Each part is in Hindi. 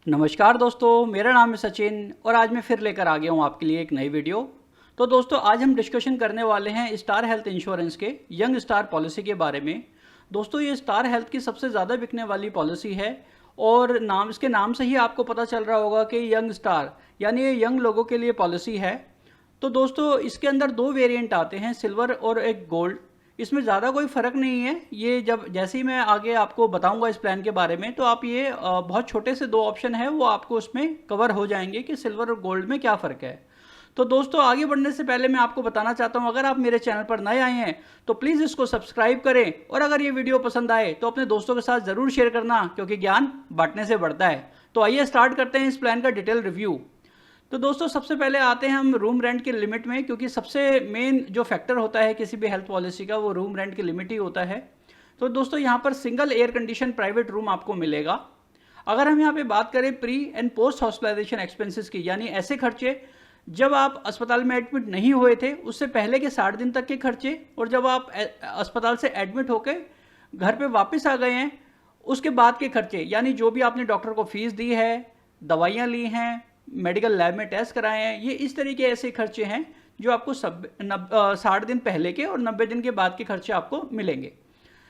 नमस्कार दोस्तों, मेरा नाम है सचिन और आज मैं फिर लेकर आ गया हूँ आपके लिए एक नई वीडियो। तो दोस्तों आज हम डिस्कशन करने वाले हैं स्टार हेल्थ इंश्योरेंस के यंग स्टार पॉलिसी के बारे में। दोस्तों ये स्टार हेल्थ की सबसे ज़्यादा बिकने वाली पॉलिसी है और इसके नाम से ही आपको पता चल रहा होगा कि यंग स्टार यानी ये यंग लोगों के लिए पॉलिसी है। तो दोस्तों इसके अंदर दो वेरिएंट आते हैं, सिल्वर और एक गोल्ड। इसमें ज़्यादा कोई फ़र्क नहीं है। ये जब जैसे ही मैं आगे आपको बताऊंगा इस प्लान के बारे में तो आप ये बहुत छोटे से दो ऑप्शन है वो आपको उसमें कवर हो जाएंगे कि सिल्वर और गोल्ड में क्या फ़र्क है। तो दोस्तों आगे बढ़ने से पहले मैं आपको बताना चाहता हूं, अगर आप मेरे चैनल पर नए आए हैं तो प्लीज़ इसको सब्सक्राइब करें और अगर ये वीडियो पसंद आए तो अपने दोस्तों के साथ ज़रूर शेयर करना, क्योंकि ज्ञान बांटने से बढ़ता है। तो आइए स्टार्ट करते हैं इस प्लान का डिटेल रिव्यू। तो दोस्तों सबसे पहले आते हैं हम रूम रेंट की लिमिट में, क्योंकि सबसे मेन जो फैक्टर होता है किसी भी हेल्थ पॉलिसी का वो रूम रेंट की लिमिट ही होता है। तो दोस्तों यहाँ पर single air condition private room आपको मिलेगा। अगर हम यहाँ पे बात करें pre and post hospitalisation expenses की, यानी ऐसे खर्चे जब आप अस्पताल में एडमिट नहीं हुए थे उससे पहले के 60 दिन तक के खर्चे, और जब आप अस्पताल से एडमिट होकर घर पे वापस आ गए हैं उसके बाद के खर्चे, यानी जो भी आपने डॉक्टर को फीस दी है, दवाइयाँ ली हैं, मेडिकल लैब में टेस्ट कराए हैं, ये इस तरीके ऐसे खर्चे हैं जो आपको 60 दिन पहले के और 90 दिन के बाद के खर्चे आपको मिलेंगे।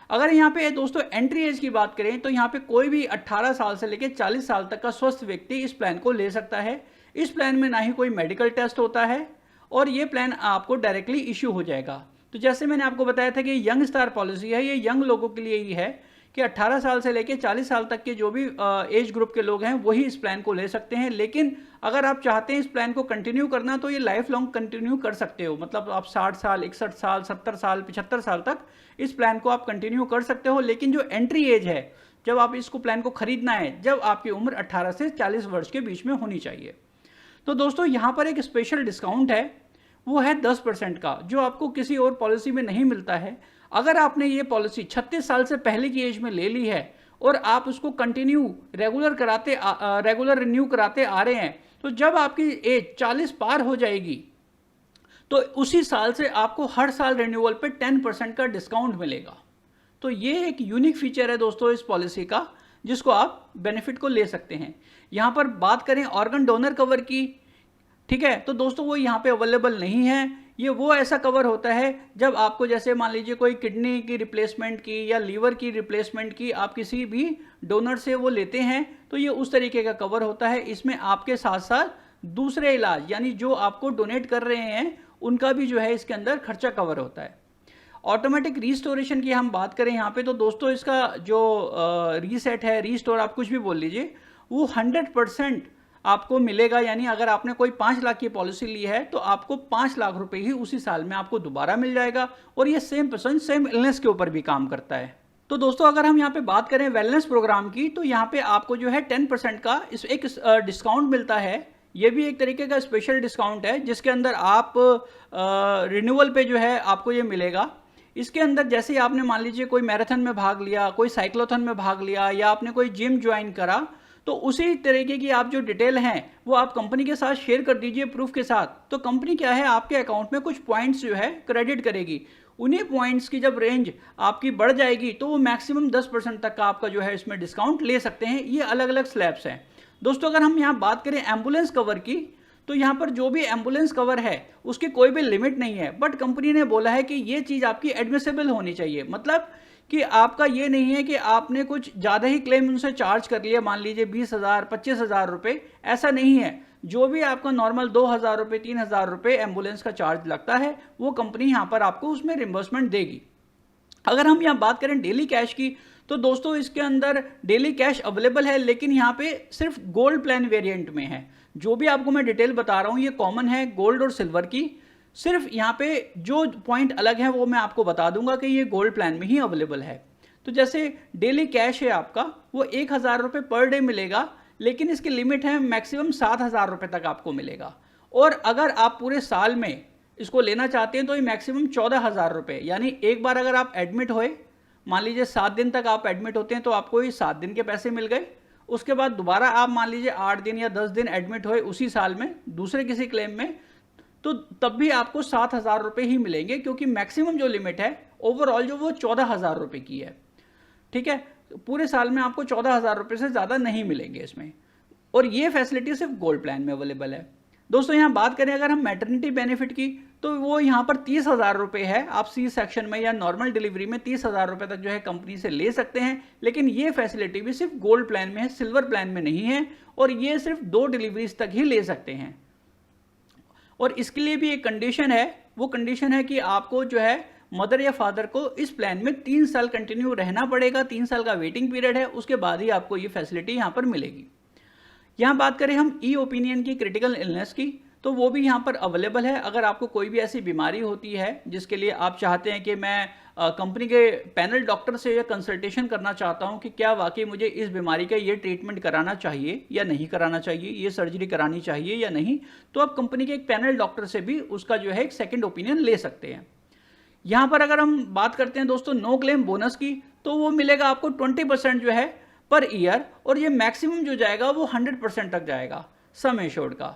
अगर यहाँ पे दोस्तों एंट्री एज की बात करें तो यहाँ पे कोई भी 18 साल से लेकर 40 साल तक का स्वस्थ व्यक्ति इस प्लान को ले सकता है। इस प्लान में ना ही कोई मेडिकल टेस्ट होता है और ये प्लान आपको डायरेक्टली इश्यू हो जाएगा। तो जैसे मैंने आपको बताया था कि यंग स्टार पॉलिसी है, ये यंग लोगों के लिए ही है कि 18 साल से लेकर 40 साल तक के जो भी एज ग्रुप के लोग हैं वही इस प्लान को ले सकते हैं। लेकिन अगर आप चाहते हैं इस प्लान को कंटिन्यू करना तो ये लाइफ लॉन्ग कंटिन्यू कर सकते हो, मतलब आप 60 साल, 61 साल, 70 साल, 75 साल तक इस प्लान को आप कंटिन्यू कर सकते हो। लेकिन जो एंट्री एज है, जब आप इसको प्लान को खरीदना है, जब आपकी उम्र 18 से 40 वर्ष के बीच में होनी चाहिए। तो दोस्तों यहाँ पर एक स्पेशल डिस्काउंट है, वो है 10% का, जो आपको किसी और पॉलिसी में नहीं मिलता है। अगर आपने ये पॉलिसी 36 साल से पहले की एज में ले ली है और आप उसको कंटिन्यू रेगुलर रिन्यू कराते आ रहे हैं, तो जब आपकी एज 40 पार हो जाएगी तो उसी साल से आपको हर साल रिन्यूअल पे 10% का डिस्काउंट मिलेगा। तो ये एक यूनिक फीचर है दोस्तों इस पॉलिसी का, जिसको आप बेनिफिट को ले सकते हैं। यहाँ पर बात करें ऑर्गन डोनर कवर की, ठीक है, तो दोस्तों वो यहाँ पे अवेलेबल नहीं है। ये वो ऐसा कवर होता है जब आपको, जैसे मान लीजिए कोई किडनी की रिप्लेसमेंट की या लीवर की रिप्लेसमेंट की आप किसी भी डोनर से वो लेते हैं, तो ये उस तरीके का कवर होता है। इसमें आपके साथ साथ दूसरे इलाज, यानी जो आपको डोनेट कर रहे हैं उनका भी जो है इसके अंदर खर्चा कवर होता है। ऑटोमेटिक रीस्टोरेशन की हम बात करें यहाँ पे, तो दोस्तों इसका जो रीसेट है, रीस्टोर आप कुछ भी बोल लीजिए, वो 100% आपको मिलेगा। यानी अगर आपने कोई 5 लाख की पॉलिसी ली है तो आपको 5 लाख रुपए ही उसी साल में आपको दोबारा मिल जाएगा, और ये सेम पर्सन सेम इलनेस के ऊपर भी काम करता है। तो दोस्तों अगर हम यहाँ पे बात करें वेलनेस प्रोग्राम की, तो यहाँ पे आपको जो है 10% का एक डिस्काउंट मिलता है। ये भी एक तरीके का स्पेशल डिस्काउंट है जिसके अंदर आप रिन्यूअल पे जो है आपको ये मिलेगा। इसके अंदर जैसे ही आपने मान लीजिए कोई मैराथन में भाग लिया, कोई साइक्लोथन में भाग लिया, या आपने कोई जिम ज्वाइन करा, तो उसी तरीके की आप जो डिटेल हैं वो आप कंपनी के साथ शेयर कर दीजिए प्रूफ के साथ। तो कंपनी क्या है, आपके अकाउंट में कुछ पॉइंट्स जो है क्रेडिट करेगी। उन्हीं पॉइंट्स की जब रेंज आपकी बढ़ जाएगी तो वो मैक्सिमम 10% तक का आपका जो है इसमें डिस्काउंट ले सकते हैं। ये अलग अलग स्लैब्स हैं दोस्तों। अगर हम यहाँ बात करें एम्बुलेंस कवर की, तो यहाँ पर जो भी एम्बुलेंस कवर है उसकी कोई भी लिमिट नहीं है, बट कंपनी ने बोला है कि ये चीज़ आपकी एडमिसेबल होनी चाहिए। मतलब कि आपका ये नहीं है कि आपने कुछ ज़्यादा ही क्लेम उनसे चार्ज कर लिया, मान लीजिए 20,000 25,000 रुपये, ऐसा नहीं है। जो भी आपका नॉर्मल 2,000 रुपये 3,000 रुपये एम्बुलेंस का चार्ज लगता है वो कंपनी यहाँ पर आपको उसमें रिम्बर्समेंट देगी। अगर हम यहाँ बात करें डेली कैश की, तो दोस्तों इसके अंदर डेली कैश अवेलेबल है, लेकिन यहाँ पे सिर्फ गोल्ड प्लान वेरिएंट में है। जो भी आपको मैं डिटेल बता रहा हूँ ये कॉमन है गोल्ड और सिल्वर की। सिर्फ यहाँ पे जो पॉइंट अलग है वो मैं आपको बता दूंगा कि ये गोल्ड प्लान में ही अवेलेबल है। तो जैसे डेली कैश है आपका वो 1,000 रुपये पर डे मिलेगा, लेकिन इसकी लिमिट है मैक्सिमम 7,000 रुपये तक आपको मिलेगा। और अगर आप पूरे साल में इसको लेना चाहते हैं तो ये मैक्सिमम 14,000 रुपये, यानी एक बार अगर आप एडमिट होए, मान लीजिए 7 दिन तक आप एडमिट होते हैं तो आपको ये 7 दिन के पैसे मिल गए। उसके बाद दोबारा आप मान लीजिए 8 दिन या 10 दिन एडमिट हुए उसी साल में दूसरे किसी क्लेम में, तो तब भी आपको 7,000 रुपये ही मिलेंगे, क्योंकि मैक्सिमम जो लिमिट है ओवरऑल जो वो 14,000 रुपये की है। ठीक है, पूरे साल में आपको 14,000 रुपये से ज़्यादा नहीं मिलेंगे इसमें। और ये फैसिलिटी सिर्फ गोल्ड प्लान में अवेलेबल है। दोस्तों यहाँ बात करें अगर हम मैटरनिटी बेनिफिट की, तो वो यहाँ पर 30,000 रुपये है। आप सी सेक्शन में या नॉर्मल डिलीवरी में 30,000 रुपये तक जो है कंपनी से ले सकते हैं, लेकिन ये फैसिलिटी भी सिर्फ गोल्ड प्लान में है, सिल्वर प्लान में नहीं है, और ये सिर्फ 2 डिलीवरीज तक ही ले सकते हैं। और इसके लिए भी एक कंडीशन है, वो कंडीशन है कि आपको जो है मदर या फादर को इस प्लान में 3 साल कंटिन्यू रहना पड़ेगा, 3 साल का वेटिंग पीरियड है, उसके बाद ही आपको ये फैसिलिटी यहाँ पर मिलेगी। यहाँ बात करें हम ई ओपिनियन की, क्रिटिकल इलनेस की, तो वो भी यहाँ पर अवेलेबल है। अगर आपको कोई भी ऐसी बीमारी होती है जिसके लिए आप चाहते हैं कि मैं कंपनी के पैनल डॉक्टर से या कंसल्टेशन करना चाहता हूँ कि क्या वाकई मुझे इस बीमारी का ये ट्रीटमेंट कराना चाहिए या नहीं कराना चाहिए, ये सर्जरी करानी चाहिए या नहीं, तो आप कंपनी के एक पैनल डॉक्टर से भी उसका जो है एक सेकेंड ओपिनियन ले सकते हैं। यहाँ पर अगर हम बात करते हैं दोस्तों नो क्लेम बोनस की, तो वो मिलेगा आपको 20% जो है पर ईयर, और ये मैक्सिमम जो जाएगा वो 100% तक जाएगा सम एश्योर्ड का।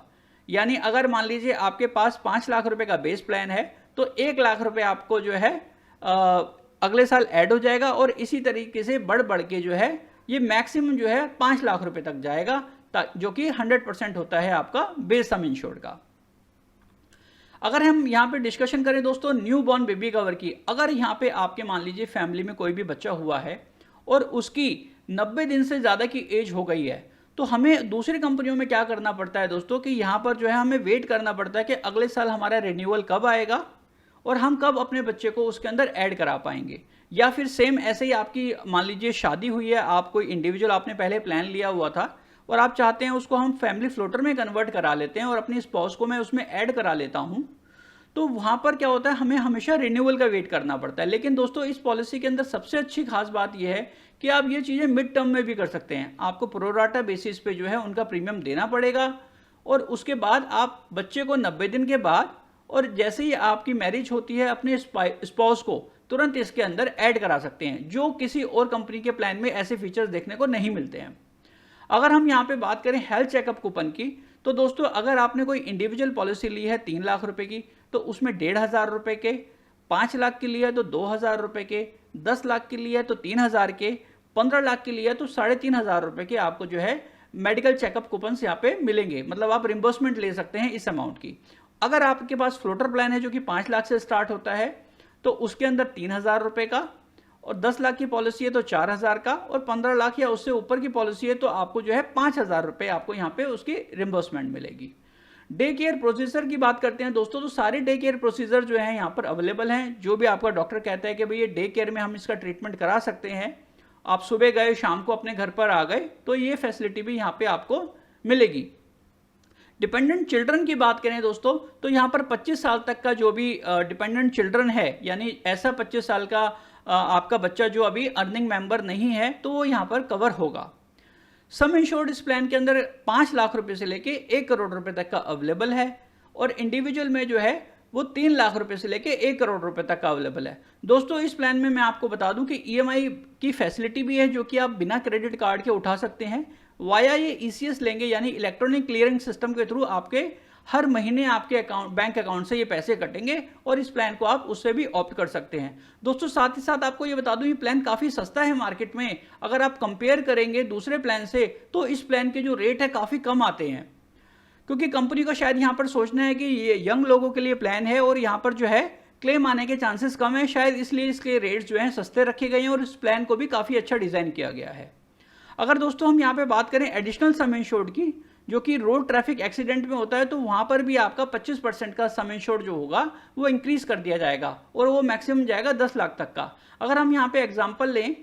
यानी अगर मान लीजिए आपके पास 5 लाख रुपए का बेस प्लान है, तो 1 लाख रुपए आपको जो है अगले साल ऐड हो जाएगा, और इसी तरीके से बढ़ बढ़ के जो है ये मैक्सिमम जो है 5 लाख रुपए तक जाएगा, जो कि 100% होता है आपका बेस सम इंश्योर्ड का। अगर हम यहाँ पे डिस्कशन करें दोस्तों न्यू बॉर्न बेबी कवर की, अगर यहाँ पे आपके मान लीजिए फैमिली में कोई भी बच्चा हुआ है और उसकी 90 दिन से ज़्यादा की एज हो गई है, तो हमें दूसरी कंपनियों में क्या करना पड़ता है दोस्तों कि यहाँ पर जो है हमें वेट करना पड़ता है कि अगले साल हमारा रिन्यूअल कब आएगा और हम कब अपने बच्चे को उसके अंदर ऐड करा पाएंगे। या फिर सेम ऐसे ही आपकी मान लीजिए शादी हुई है, आप कोई इंडिविजुअल आपने पहले प्लान लिया हुआ था और आप चाहते हैं उसको हम फैमिली फ्लोटर में कन्वर्ट करा लेते हैं और अपनी स्पाउस को मैं उसमें ऐड करा लेता हूं, तो वहां पर क्या होता है हमें हमेशा रिन्यूअल का वेट करना पड़ता है। लेकिन दोस्तों इस पॉलिसी के अंदर सबसे अच्छी खास बात यह है कि आप ये चीज़ें मिड टर्म में भी कर सकते हैं। आपको प्रोराटा बेसिस पे जो है उनका प्रीमियम देना पड़ेगा, और उसके बाद आप बच्चे को 90 दिन के बाद और जैसे ही आपकी मैरिज होती है अपने स्पाउस को तुरंत इसके अंदर ऐड करा सकते हैं, जो किसी और कंपनी के प्लान में ऐसे फीचर्स देखने को नहीं मिलते हैं। अगर हम यहाँ पे बात करें हेल्थ चेकअप कूपन की, तो दोस्तों अगर आपने कोई इंडिविजुअल पॉलिसी ली है 3 लाख रुपए की, तो उसमें 1,500 रुपए के, 5 लाख की ली है तो 2,000 रुपए के, 10 लाख की ली है तो 3,000 के, 15 लाख की ली है तो 3,500 रुपए के आपको जो है मेडिकल चेकअप कूपन यहाँ पे मिलेंगे। मतलब आप रिम्बर्समेंट ले सकते हैं इस अमाउंट की। अगर आपके पास फ्लोटर प्लान है जो कि 5 लाख से स्टार्ट होता है, तो उसके अंदर 3,000 रुपए का, और 10 लाख की पॉलिसी है तो 4,000 का, और 15 लाख या उससे ऊपर की पॉलिसी है तो आपको जो है 5,000 रुपए आपको यहाँ पे उसकी रिम्बर्समेंट मिलेगी। डे केयर प्रोसीजर की बात करते हैं दोस्तों, तो सारे डे केयर प्रोसीजर जो है यहाँ पर अवेलेबल हैं। जो भी आपका डॉक्टर कहता है कि भाई ये डे केयर में हम इसका ट्रीटमेंट करा सकते हैं, आप सुबह गए शाम को अपने घर पर आ गए, तो ये फैसिलिटी भी यहाँ पे आपको मिलेगी। डिपेंडेंट चिल्ड्रन की बात करें दोस्तों, तो यहाँ पर 25 साल तक का जो भी डिपेंडेंट चिल्ड्रन है, यानी ऐसा 25 साल का आपका बच्चा जो अभी अर्निंग मेंबर नहीं है, तो वो यहाँ पर कवर होगा। सम इंश्योर्ड इस प्लान के अंदर 5 लाख रुपए से लेके 1 करोड़ रुपए तक का अवेलेबल है, और इंडिविजुअल में जो है वो 3 लाख रुपए से लेके 1 करोड़ रुपए तक का अवेलेबल है। दोस्तों इस प्लान में मैं आपको बता दूं कि EMI की फैसिलिटी भी है, जो कि आप बिना क्रेडिट कार्ड के उठा सकते हैं। वाया ये ECS लेंगे, यानी इलेक्ट्रॉनिक क्लियरिंग सिस्टम के थ्रू आपके हर महीने आपके अकाउंट बैंक अकाउंट से ये पैसे कटेंगे, और इस प्लान को आप उससे भी ऑप्ट कर सकते हैं। दोस्तों साथ ही साथ आपको ये बता दूं ये प्लान काफ़ी सस्ता है मार्केट में। अगर आप कंपेयर करेंगे दूसरे प्लान से, तो इस प्लान के जो रेट है काफ़ी कम आते हैं, क्योंकि कंपनी को शायद यहाँ पर सोचना है कि ये यंग लोगों के लिए प्लान है और यहाँ पर जो है क्लेम आने के चांसेस कम है, शायद इसलिए इसके रेट्स जो हैं सस्ते रखे गए हैं, और इस प्लान को भी काफ़ी अच्छा डिज़ाइन किया गया है। अगर दोस्तों हम यहाँ पे बात करें एडिशनल सम इंश्योर्ड की, जो कि रोड ट्रैफिक एक्सीडेंट में होता है, तो वहाँ पर भी आपका 25% का सम इंश्योर्ड जो होगा वो इंक्रीज कर दिया जाएगा, और वो मैक्सिमम जाएगा 10 लाख तक का। अगर हम यहाँ पे एग्जांपल लें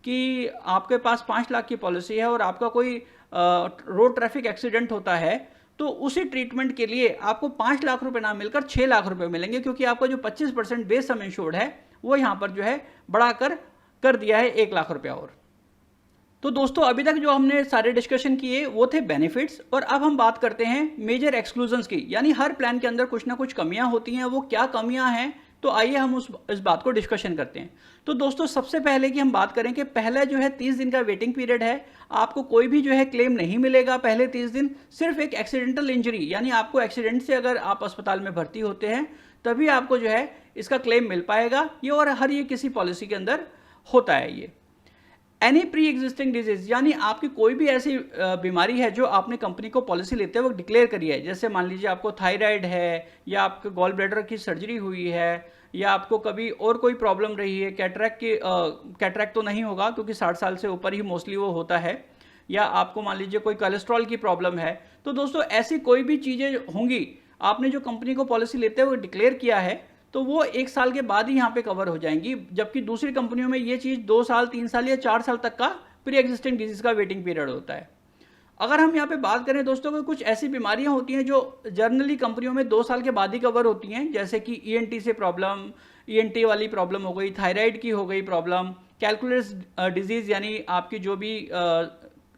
कि आपके पास 5 लाख की पॉलिसी है और आपका कोई रोड ट्रैफिक एक्सीडेंट होता है, तो उसी ट्रीटमेंट के लिए आपको 5 लाख रुपए ना मिलकर 6 लाख रुपए मिलेंगे, क्योंकि आपका जो 25% बेस सम इंश्योर्ड है वो यहाँ पर जो है बढ़ाकर कर दिया है 1 लाख रुपया और। तो दोस्तों अभी तक जो हमने सारे डिस्कशन किए वो थे बेनिफिट्स, और अब हम बात करते हैं मेजर एक्सक्लूजन्स की, यानी हर प्लान के अंदर कुछ ना कुछ कमियां होती हैं, वो क्या कमियां हैं, तो आइए हम इस बात को डिस्कशन करते हैं। तो दोस्तों सबसे पहले की हम बात करें कि पहला जो है 30 दिन का वेटिंग पीरियड है, आपको कोई भी जो है क्लेम नहीं मिलेगा पहले 30 दिन। सिर्फ एक एक्सीडेंटल इंजरी, यानी आपको एक्सीडेंट से अगर आप अस्पताल में भर्ती होते हैं तभी आपको जो है इसका क्लेम मिल पाएगा, ये और हर ये किसी पॉलिसी के अंदर होता है ये। एनी प्री एग्जिस्टिंग डिजीज, यानी आपकी कोई भी ऐसी बीमारी है जो आपने कंपनी को पॉलिसी लेते वक्त डिक्लेयर करी है, जैसे मान लीजिए आपको थायराइड है, या आपके गॉल ब्लैडर की सर्जरी हुई है, या आपको कभी और कोई प्रॉब्लम रही है, कैटरैक्ट तो नहीं होगा क्योंकि 60 साल से ऊपर ही मोस्टली वो होता है, या आपको मान लीजिए कोई कोलेस्ट्रॉल की प्रॉब्लम है। तो दोस्तों ऐसी कोई भी चीज़ें होंगी, आपने जो कंपनी को पॉलिसी लेते हुए डिक्लेयर किया है, तो वो 1 साल के बाद ही यहाँ पे कवर हो जाएंगी, जबकि दूसरी कंपनियों में ये चीज़ 2 साल, 3 साल या 4 साल तक का प्री एग्जिस्टिंग डिजीज का वेटिंग पीरियड होता है। अगर हम यहाँ पे बात करें दोस्तों कि कुछ ऐसी बीमारियाँ होती हैं जो जर्नली कंपनियों में 2 साल के बाद ही कवर होती हैं, जैसे कि ईएनटी से प्रॉब्लम, ईएनटी वाली प्रॉब्लम हो गई, थायराइड की हो गई प्रॉब्लम, कैलकुलस डिजीज़ यानी आपकी जो भी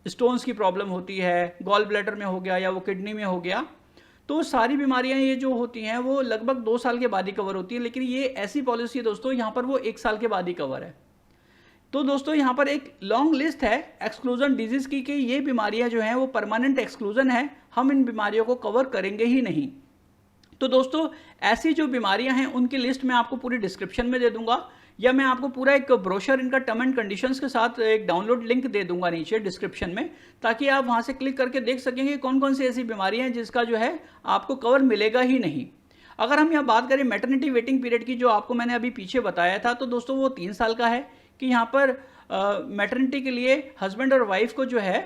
स्टोन्स की प्रॉब्लम होती है, गॉल ब्लैडर में हो गया या वो किडनी में हो गया, तो सारी बीमारियां ये जो होती हैं वो लगभग 2 साल के बाद ही कवर होती है। लेकिन ये ऐसी पॉलिसी है दोस्तों, यहाँ पर वो 1 साल के बाद ही कवर है। तो दोस्तों यहाँ पर एक लॉन्ग लिस्ट है एक्सक्लूजन डिजीज की कि ये बीमारियां जो हैं वो परमानेंट एक्सक्लूजन है, हम इन बीमारियों को कवर करेंगे ही नहीं। तो दोस्तों ऐसी जो बीमारियां हैं उनकी लिस्ट मैं आपको पूरी डिस्क्रिप्शन में दे दूंगा, या मैं आपको पूरा एक ब्रोशर इनका टर्म एंड कंडीशंस के साथ एक डाउनलोड लिंक दे दूंगा नीचे डिस्क्रिप्शन में, ताकि आप वहां से क्लिक करके देख सकेंगे कौन कौन सी ऐसी बीमारियां हैं जिसका जो है आपको कवर मिलेगा ही नहीं। अगर हम यहाँ बात करें मैटरनिटी वेटिंग पीरियड की, जो आपको मैंने अभी पीछे बताया था, तो दोस्तों वो 3 साल का है कि यहाँ पर मैटरनिटी के लिए हस्बैंड और वाइफ को जो है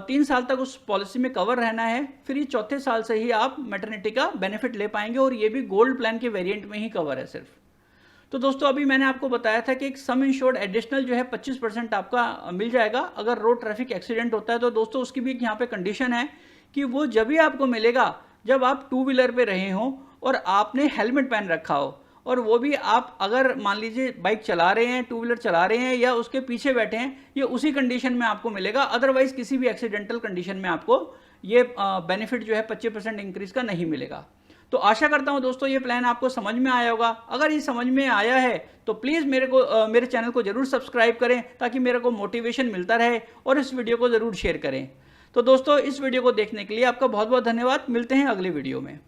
3 साल तक उस पॉलिसी में कवर रहना है। फिर ये चौथे साल से ही आप मैटरनिटी का बेनिफिट ले पाएंगे, और ये भी गोल्ड प्लान के वेरिएंट में ही कवर है सिर्फ। तो दोस्तों अभी मैंने आपको बताया था कि एक सम इंश्योर्ड एडिशनल जो है 25% आपका मिल जाएगा अगर रोड ट्रैफिक एक्सीडेंट होता है। तो दोस्तों उसकी भी यहाँ पे कंडीशन है कि वो जब भी आपको मिलेगा जब आप 2 व्हीलर पे रहे हों और आपने हेलमेट पहन रखा हो, और वो भी आप अगर मान लीजिए बाइक चला रहे हैं, 2 व्हीलर चला रहे हैं या उसके पीछे बैठे हैं, ये उसी कंडीशन में आपको मिलेगा। अदरवाइज किसी भी एक्सीडेंटल कंडीशन में आपको ये बेनिफिट जो है 25% इंक्रीज का नहीं मिलेगा। तो आशा करता हूं दोस्तों ये प्लान आपको समझ में आया होगा। अगर ये समझ में आया है तो प्लीज़ मेरे चैनल को जरूर सब्सक्राइब करें, ताकि मेरे को मोटिवेशन मिलता रहे, और इस वीडियो को ज़रूर शेयर करें। तो दोस्तों इस वीडियो को देखने के लिए आपका बहुत बहुत धन्यवाद। मिलते हैं अगले वीडियो में।